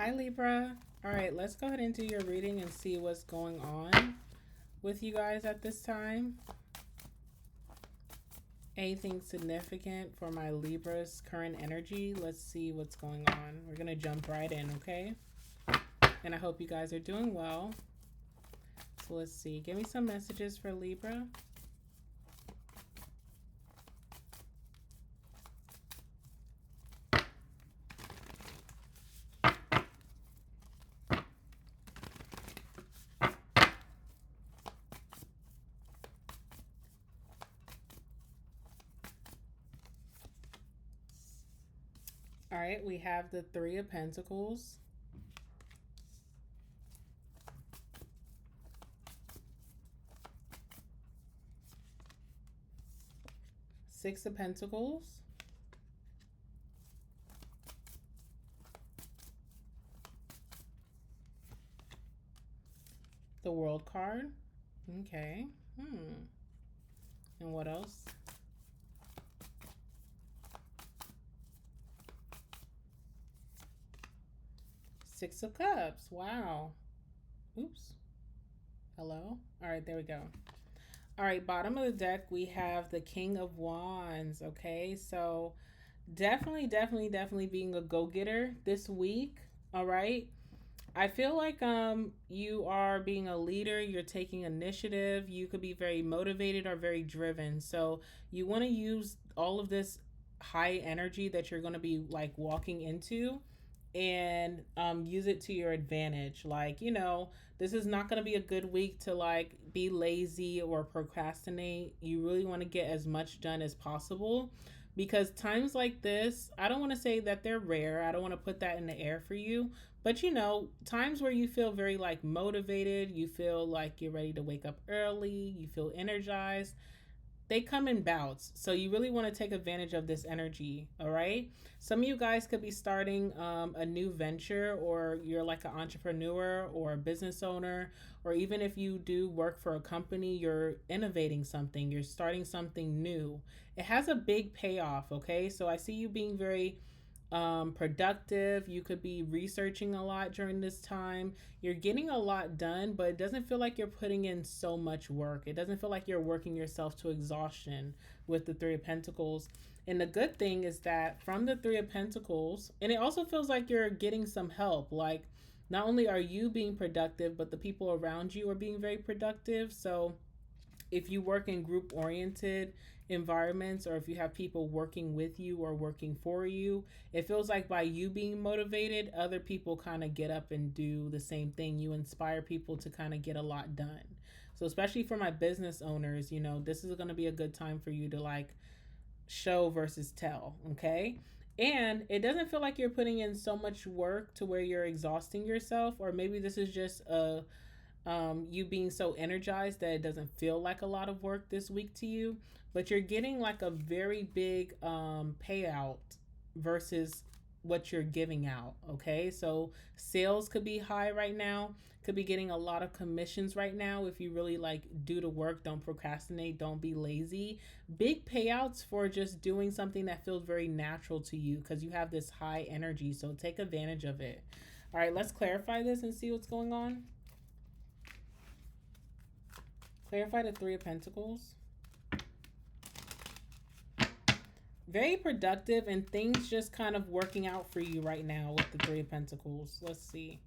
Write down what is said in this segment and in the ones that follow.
Hi, Libra. All right, let's go ahead and do your reading and see what's going on with you guys at this time. Anything significant for my Libra's current energy? Let's see what's going on. We're going to jump right in, okay? And I hope you guys are doing well. So let's see. Give me some messages for Libra. All right, we have the Three of Pentacles, Six of Pentacles, the World card. Okay. And what else? Six of Cups. Wow. Oops. Hello? All right, there we go. All right, bottom of the deck, we have the King of Wands. Okay, so definitely being a go-getter this week. All right. I feel like you are being a leader, you're taking initiative, you could be very motivated or very driven. So you want to use all of this high energy that you're going to be like walking into and use it to your advantage. Like, this is not going to be a good week to like be lazy or procrastinate. You really want to get as much done as possible because times like this, I don't want to say that they're rare. I don't want to put that in the air for you. But times where you feel very like motivated, you feel like you're ready to wake up early, you feel energized, they come in bouts. So you really want to take advantage of this energy. All right. Some of you guys could be starting a new venture, or you're like an entrepreneur or a business owner, or even if you do work for a company, you're innovating something, you're starting something new. It has a big payoff. Okay. So I see you being very productive. You could be researching a lot during this time. You're getting a lot done, but it doesn't feel like you're putting in so much work. It doesn't feel like you're working yourself to exhaustion with the Three of Pentacles. And the good thing is that from the Three of Pentacles, and it also feels like you're getting some help. Like, not only are you being productive, but the people around you are being very productive. So if you work in group oriented environments, or if you have people working with you or working for you, it feels like by you being motivated, other people kind of get up and do the same thing. You inspire people to kind of get a lot done. So especially for my business owners, this is going to be a good time for you to like show versus tell. Okay. And it doesn't feel like you're putting in so much work to where you're exhausting yourself, or maybe this is just you being so energized that it doesn't feel like a lot of work this week to you, but you're getting like a very big payout versus what you're giving out. Okay, so sales could be high right now, could be getting a lot of commissions right now if you really like do the work. Don't procrastinate, don't be lazy. Big payouts for just doing something that feels very natural to you because you have this high energy, so take advantage of it. All right, let's clarify this and see what's going on. Clarify the Three of Pentacles. Very productive and things just kind of working out for you right now with the Three of Pentacles. Let's see.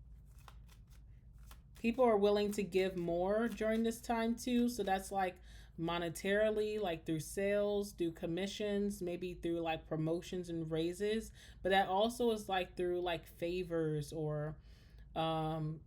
People are willing to give more during this time too. So that's like monetarily, like through sales, through commissions, maybe through like promotions and raises. But that also is like through like favors, or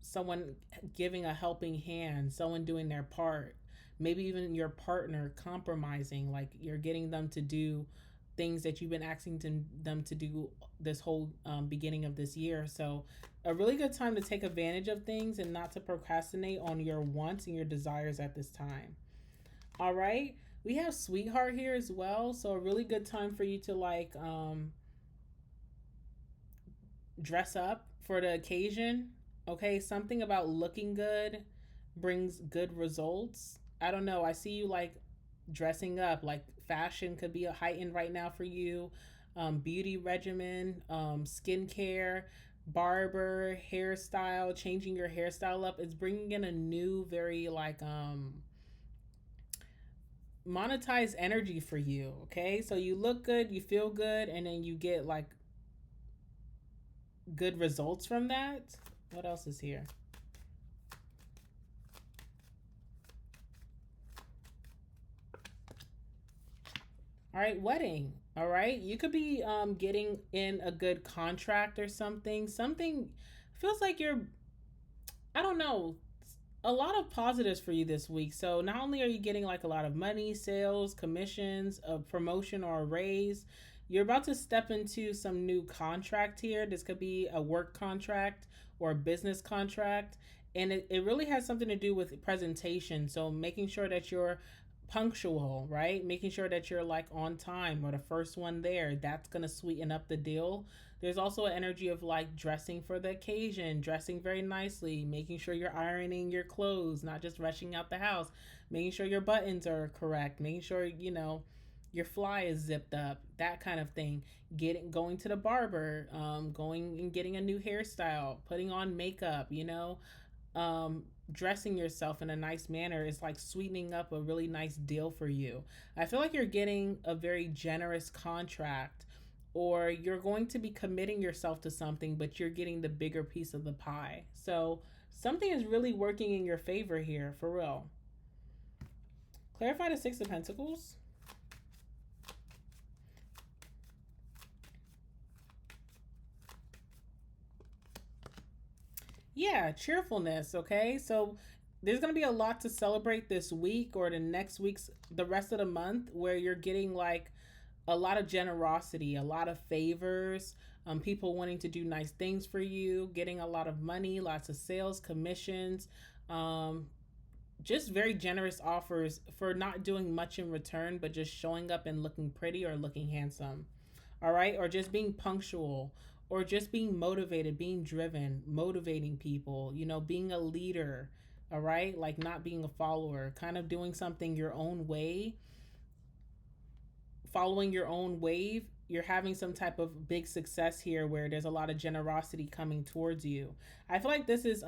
someone giving a helping hand, someone doing their part, maybe even your partner compromising, like you're getting them to do things that you've been asking them to do this whole beginning of this year. So a really good time to take advantage of things and not to procrastinate on your wants and your desires at this time. All right, we have Sweetheart here as well, so a really good time for you to like dress up for the occasion. Okay, something about looking good brings good results. I don't know. I see you like dressing up. Like fashion could be a heightened right now for you. Beauty regimen, skincare, barber, hairstyle, changing your hairstyle up. It's bringing in a new, very like monetized energy for you. Okay, so you look good, you feel good, and then you get like good results from that. What else is here? All right, wedding. All right, you could be getting in a good contract or something. Something feels like you're, I don't know, a lot of positives for you this week. So not only are you getting like a lot of money, sales, commissions, a promotion or a raise, you're about to step into some new contract here. This could be a work contract or a business contract. And it really has something to do with presentation. So making sure that you're punctual, right? Making sure that you're like on time or the first one there. That's going to sweeten up the deal. There's also an energy of like dressing for the occasion, dressing very nicely, making sure you're ironing your clothes, not just rushing out the house, making sure your buttons are correct, making sure, your fly is zipped up, that kind of thing. Going to the barber, going and getting a new hairstyle, putting on makeup, dressing yourself in a nice manner is like sweetening up a really nice deal for you. I feel like you're getting a very generous contract, or you're going to be committing yourself to something, but you're getting the bigger piece of the pie. So something is really working in your favor here, for real. Clarify the Six of Pentacles. Yeah, cheerfulness, okay? So there's going to be a lot to celebrate this week or the next week's, the rest of the month, where you're getting like a lot of generosity, a lot of favors, people wanting to do nice things for you, getting a lot of money, lots of sales, commissions, um, just very generous offers for not doing much in return, but just showing up and looking pretty or looking handsome. All right. Or just being punctual, or just being motivated, being driven, motivating people, being a leader. All right. Like not being a follower, kind of doing something your own way, following your own wave. You're having some type of big success here where there's a lot of generosity coming towards you. I feel like this is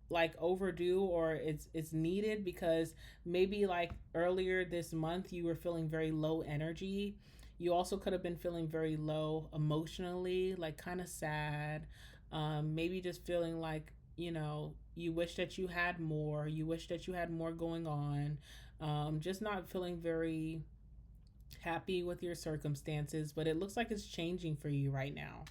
like overdue, or it's needed, because maybe like earlier this month you were feeling very low energy. You also could have been feeling very low emotionally, like kind of sad, maybe just feeling like, you wish that you had more, you wish that you had more going on, just not feeling very happy with your circumstances, but it looks like it's changing for you right now.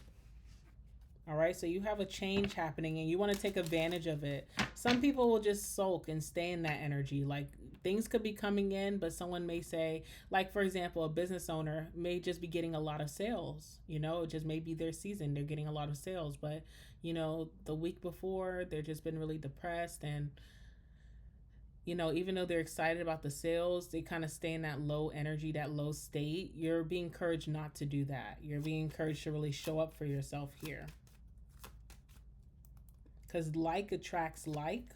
All right, so you have a change happening and you want to take advantage of it. Some people will just sulk and stay in that energy. Like things could be coming in, but someone may say, like, for example, a business owner may just be getting a lot of sales. It just may be their season. They're getting a lot of sales, but, the week before, they've just been really depressed. And, even though they're excited about the sales, they kind of stay in that low energy, that low state. You're being encouraged not to do that. You're being encouraged to really show up for yourself here, because like attracts like.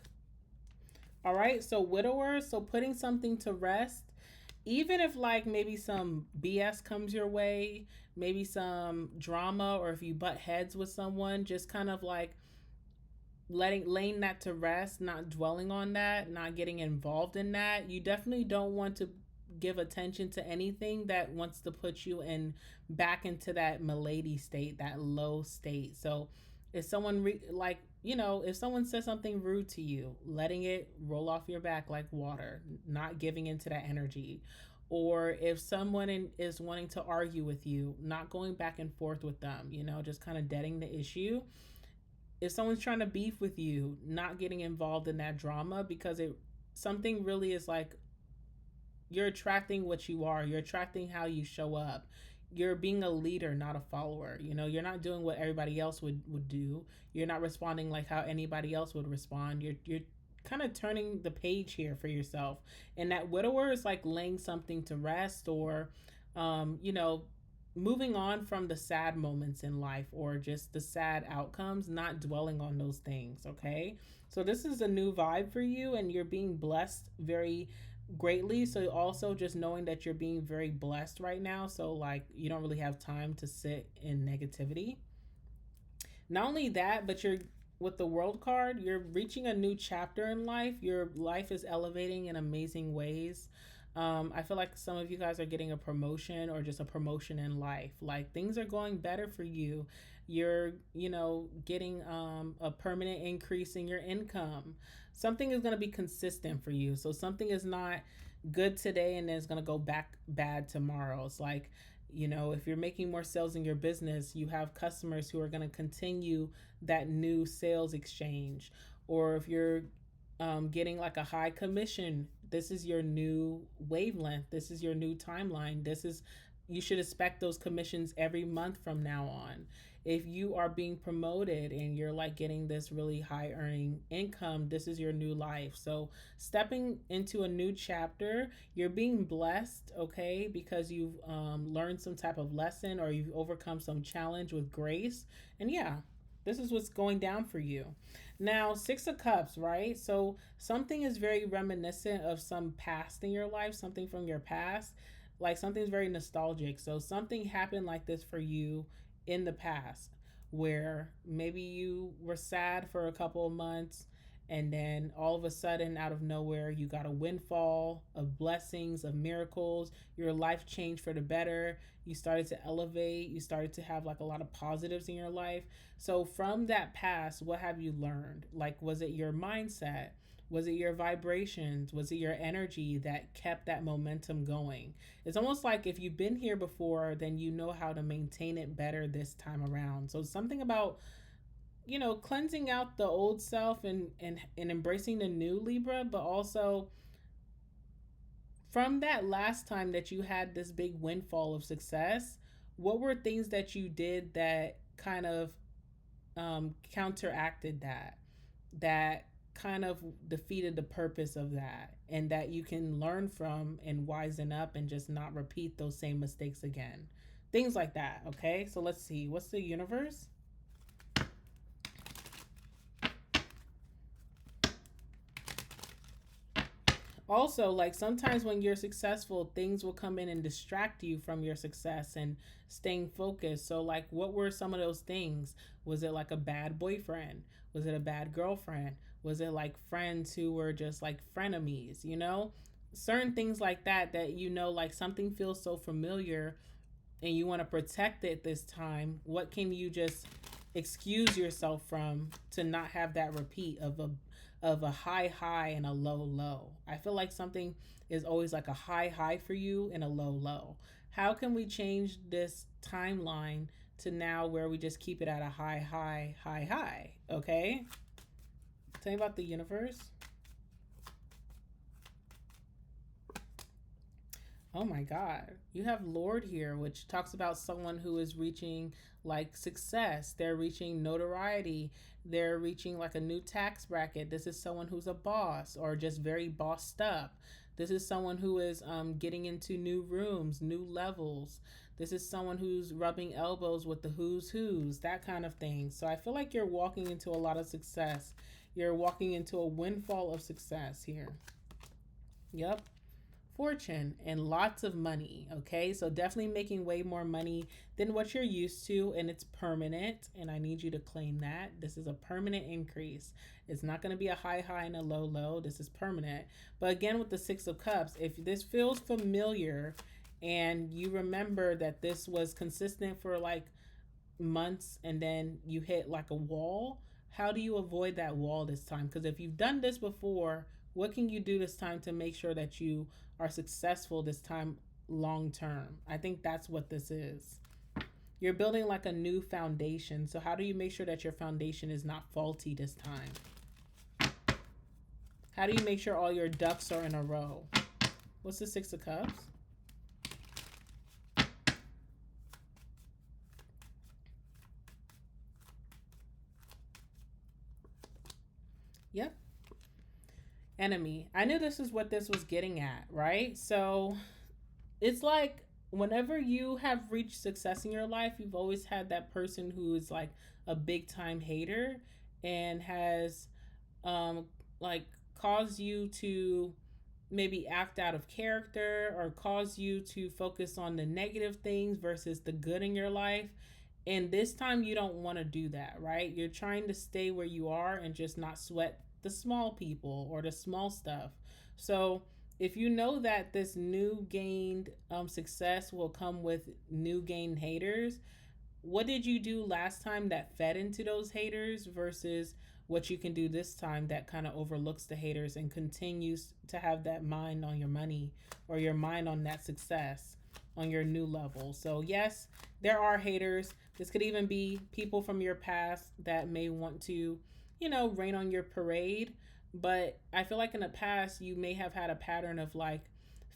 All right, so widower, so putting something to rest, even if like maybe some BS comes your way, maybe some drama, or if you butt heads with someone, just kind of like laying that to rest, not dwelling on that, not getting involved in that. You definitely don't want to give attention to anything that wants to put you in back into that milady state, that low state. So if someone if someone says something rude to you, letting it roll off your back like water, not giving into that energy. Or if someone is wanting to argue with you, not going back and forth with them, just kind of deading the issue. If someone's trying to beef with you, not getting involved in that drama, because it something really is like, you're attracting what you are. You're attracting how you show up. You're being a leader, not a follower. You're not doing what everybody else would do. You're not responding like how anybody else would respond. You're kind of turning the page here for yourself. And that widower is like laying something to rest, or moving on from the sad moments in life, or just the sad outcomes, not dwelling on those things, okay? So this is a new vibe for you, and you're being blessed very greatly. So also just knowing that you're being very blessed right now, so like you don't really have time to sit in negativity. Not only that, but you're with the world card, you're reaching a new chapter in life. Your life is elevating in amazing ways. I feel like some of you guys are getting a promotion or just a promotion in life. Like things are going better for you. You're, getting a permanent increase in your income. Something is going to be consistent for you. So something is not good today and then it's going to go back bad tomorrow. It's like, if you're making more sales in your business, you have customers who are going to continue that new sales exchange. Or if you're getting like a high commission, this is your new wavelength. This is your new timeline. You should expect those commissions every month from now on. If you are being promoted and you're like getting this really high earning income, this is your new life. So, stepping into a new chapter, you're being blessed, okay, because you've learned some type of lesson or you've overcome some challenge with grace. And yeah, this is what's going down for you. Now, Six of Cups, right? So, something is very reminiscent of some past in your life, something from your past, like something's very nostalgic. So, something happened like this for you in the past where maybe you were sad for a couple of months and then all of a sudden out of nowhere you got a windfall of blessings, of miracles. Your life changed for the better. You started to elevate. You started to have like a lot of positives in your life. So from that past, what have you learned? Like, was it your mindset? Was it your vibrations? Was it your energy that kept that momentum going? It's almost like if you've been here before, then you know how to maintain it better this time around. So something about, cleansing out the old self and embracing the new, Libra, but also from that last time that you had this big windfall of success, what were things that you did that kind of counteracted that kind of defeated the purpose of that, and that you can learn from and wisen up and just not repeat those same mistakes again? Things like that, okay? So let's see. What's the universe? Also, like sometimes when you're successful, things will come in and distract you from your success and staying focused. So like, what were some of those things? Was it like a bad boyfriend? Was it a bad girlfriend? Was it like friends who were just like frenemies, certain things like that, like something feels so familiar and you want to protect it this time. What can you just excuse yourself from to not have that repeat of a high high and a low low? I feel like something is always like a high high for you and a low low. How can we change this timeline to now where we just keep it at a high high high high? Okay? Tell me about the universe. Oh my God. You have Lord here, which talks about someone who is reaching like success. They're reaching notoriety. They're reaching like a new tax bracket. This is someone who's a boss or just very bossed up. This is someone who is getting into new rooms, new levels. This is someone who's rubbing elbows with the who's, that kind of thing. So I feel like you're walking into a lot of success. You're walking into a windfall of success here. Yep, fortune and lots of money. Okay, so definitely making way more money than what you're used to, and it's permanent. And I need you to claim that this is a permanent increase. It's not going to be a high high and a low low. This is permanent. But again, with the Six of Cups, if this feels familiar and you remember that this was consistent for like months and then you hit like a wall, how do you avoid that wall this time? Because if you've done this before, what can you do this time to make sure that you are successful this time long term? I think that's what this is. You're building like a new foundation. So how do you make sure that your foundation is not faulty this time? How do you make sure all your ducks are in a row? What's the Six of Cups? Yep. Enemy. I knew this is what this was getting at, right? So it's like whenever you have reached success in your life, you've always had that person who is like a big time hater and has um like caused you to maybe act out of character or cause you to focus on the negative things versus the good in your life. And this time you don't want to do that, right? You're trying to stay where you are and just not sweat the small people or the small stuff. So if you know that this new gained success will come with new gained haters, what did you do last time that fed into those haters versus what you can do this time that kind of overlooks the haters and continues to have that mind on your money or your mind on that success on your new level? So yes, there are haters. This could even be people from your past that may want to, rain on your parade. But I feel like in the past you may have had a pattern of like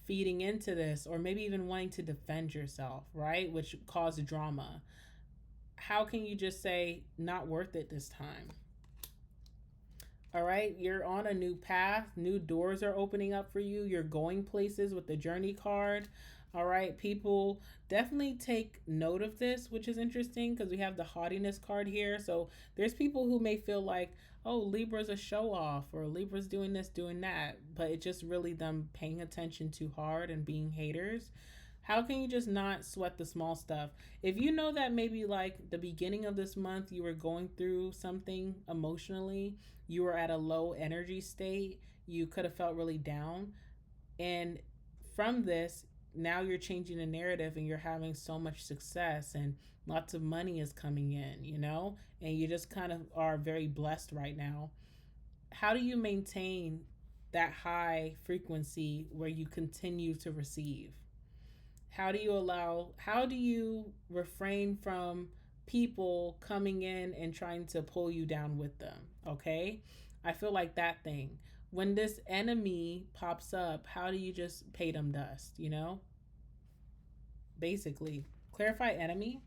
feeding into this or maybe even wanting to defend yourself, right? Which caused drama. How can you just say not worth it this time? All right, you're on a new path. New doors are opening up for you. You're going places with the journey card. All right, people definitely take note of this, which is interesting because we have the haughtiness card here. So there's people who may feel like, oh, Libra's a show off or Libra's doing this, doing that. But it's just really them paying attention too hard and being haters. How can you just not sweat the small stuff? If you know that maybe like the beginning of this month you were going through something emotionally, you were at a low energy state, you could have felt really down. And from this, now you're changing the narrative and you're having so much success and lots of money is coming in, and you just kind of are very blessed right now. How do you maintain that high frequency where you continue to receive? How do you refrain from people coming in and trying to pull you down with them? Okay, I feel like that thing when this enemy pops up, how do you just pay them dust? Basically clarify enemy.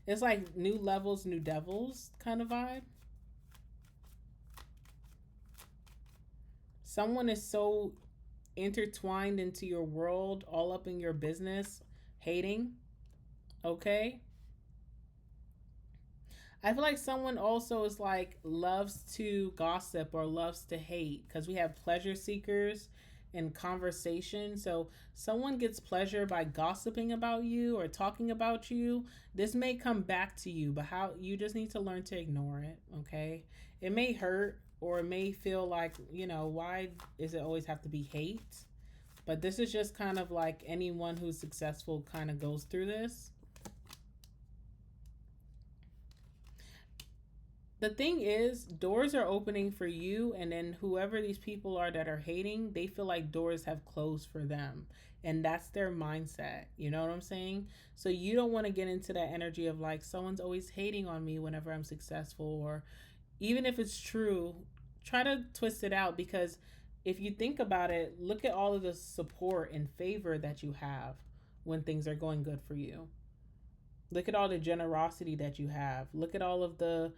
It's like new levels, new devils kind of vibe. Someone is so intertwined into your world, all up in your business, hating. Okay, I feel like someone also is like loves to gossip or loves to hate because we have pleasure seekers in conversation. So someone gets pleasure by gossiping about you or talking about you. This may come back to you, but how you just need to learn to ignore it, okay? It may hurt or it may feel like, why does it always have to be hate? But this is just kind of like anyone who's successful kind of goes through this. The thing is, doors are opening for you, and then whoever these people are that are hating, they feel like doors have closed for them. And that's their mindset. You know what I'm saying? So you don't want to get into that energy of like, someone's always hating on me whenever I'm successful, or even if it's true, try to twist it out because if you think about it, look at all of the support and favor that you have when things are going good for you. Look at all the generosity that you have. Look at all of the,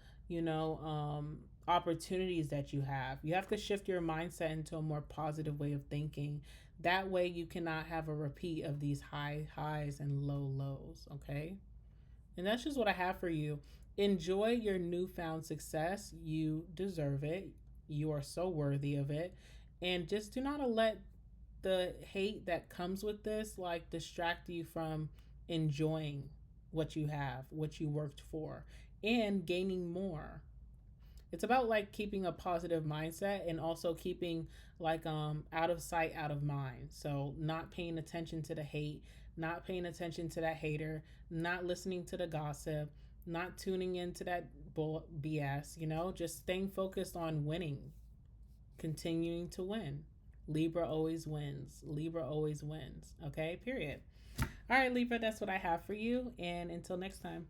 opportunities that you have. You have to shift your mindset into a more positive way of thinking. That way, you cannot have a repeat of these high highs and low lows. Okay. And that's just what I have for you. Enjoy your newfound success. You deserve it. You are so worthy of it. And just do not let the hate that comes with this like distract you from enjoying what you have, what you worked for, and gaining more. It's about like keeping a positive mindset and also keeping like out of sight, out of mind. So not paying attention to the hate, not paying attention to that hater, not listening to the gossip, not tuning into that BS, just staying focused on winning, continuing to win. Libra always wins. Libra always wins. Okay, period. All right, Libra, that's what I have for you. And until next time.